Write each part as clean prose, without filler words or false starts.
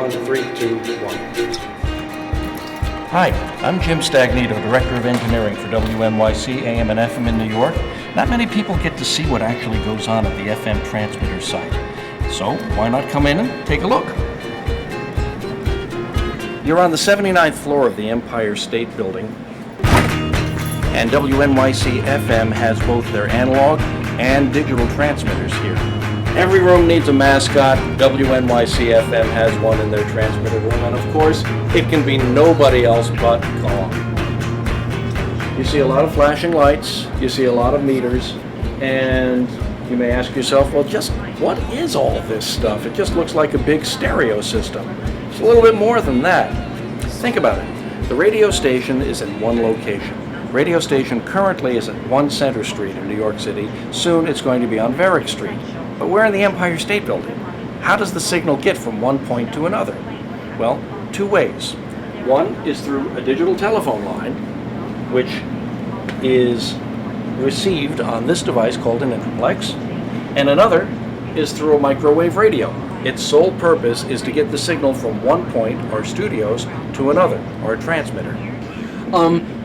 on 3, 2, 1. Hi, I'm Jim Stagnito, Director of Engineering for WNYC AM and FM in New York. Not many people get to see what actually goes on at the FM transmitter site. So why not come in and take a look? You're on the 79th floor of the Empire State Building, and WNYC FM has both their analog and digital transmitters here. Every room needs a mascot. WNYC FM has one in their transmitter room, and of course, it can be nobody else but Kong. You see a lot of flashing lights, you see a lot of meters, and you may ask yourself, well, just what is all this stuff? It just looks like a big stereo system. It's a little bit more than that. Think about it. The radio station is in one location. Radio station currently is at 1 Center Street in New York City. Soon it's going to be on Varick Street. But we're in the Empire State Building. How does the signal get from one point to another? Well, two ways. One is through a digital telephone line, which is received on this device called an interplex, and another is through a microwave radio. Its sole purpose is to get the signal from one point, our studios, to another, our transmitter.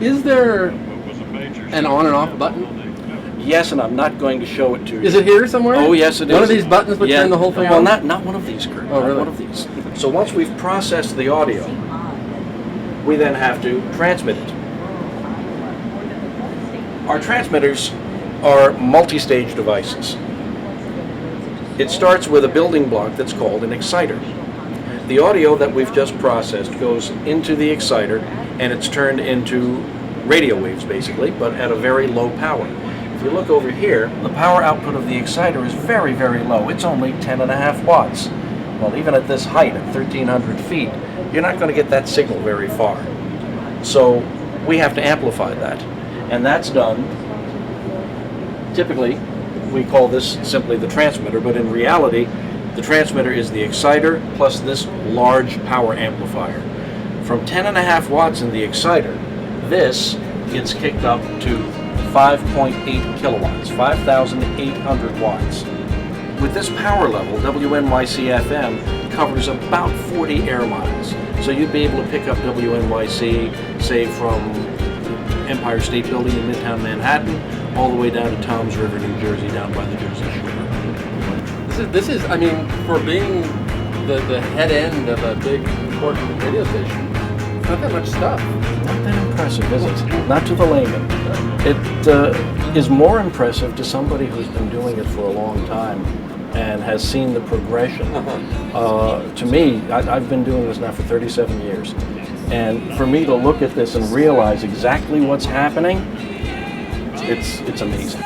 Is there an on and off button? Yes, and I'm not going to show it to you. Is it here somewhere? Oh, yes, it is. One of these buttons would turn the whole thing on? Well, not one of these, Kurt. Oh, really? Not one of these. So once we've processed the audio, we then have to transmit it. Our transmitters are multi-stage devices. It starts with a building block that's called an exciter. The audio that we've just processed goes into the exciter, and it's turned into radio waves, basically, but at a very low power. If you look over here, the power output of the exciter is very, very low. It's only 10.5 watts. Well, even at this height, at 1,300 feet, you're not going to get that signal very far. So we have to amplify that. And that's done, typically, we call this simply the transmitter, but in reality, the transmitter is the exciter plus this large power amplifier. From 10.5 watts in the exciter, this gets kicked up to 5.8 kilowatts, 5,800 watts. With this power level, WNYC FM covers about 40 air miles. So you'd be able to pick up WNYC, say from Empire State Building in Midtown Manhattan, all the way down to Toms River, New Jersey, down by the Jersey Shore. This is, I mean, for being the head end of a big important radio station, not that much stuff. Not that impressive, is it? Not to the layman. It is more impressive to somebody who's been doing it for a long time and has seen the progression. To me, I've been doing this now for 37 years. And for me to look at this and realize exactly what's happening, it's amazing.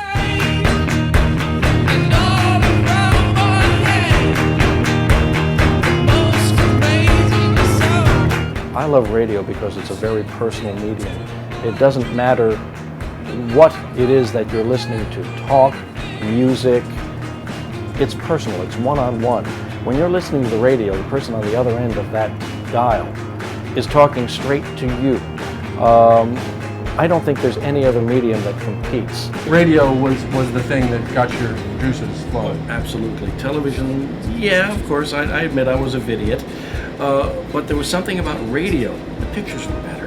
I love radio because it's a very personal medium. It doesn't matter what it is that you're listening to, talk, music, it's personal, it's one-on-one. When you're listening to the radio, the person on the other end of that dial is talking straight to you. I don't think there's any other medium that competes. Radio was the thing that got your juices flowing. Absolutely. Television, yeah, of course, I admit I was a idiot. But there was something about radio. The pictures were better.